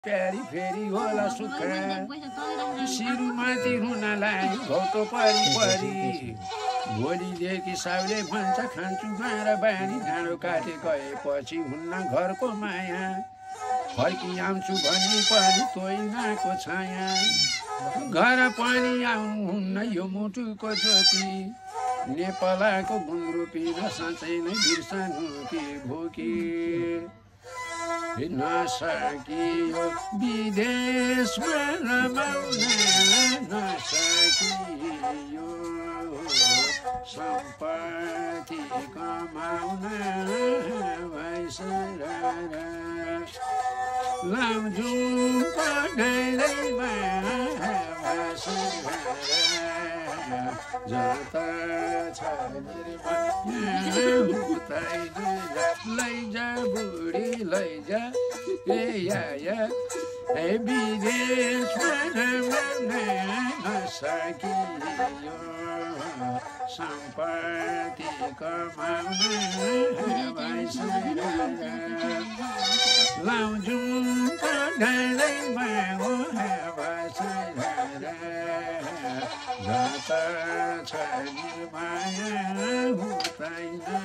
प्यारी फेरि होला सुख सिरुमाथि रुनलाई घौटो परी परी भोलिदेखि साउले भन्छ खान्छु गाँडा बानी डाँडो काटे गएपछि हुन्न घरको माया फर्की आउँछु भन्ने पनि तोइनाको छाया घर पनि आउनुहुन्न यो मुटुको ज्योति नेपालको गुन्द्रुपी र साँच्चै नै बिर्सनु कि भोकी नसकियो विदेशमा रमाउन नसकियो सम्पत्ति कमाउन लाउँछु पढाइमा जता छ लैजा बुढी लैजा ए विदेशमा नसकियो सम्पत्ति कमाउन लाउँछु पढाइमा जता छ माया हुँदैन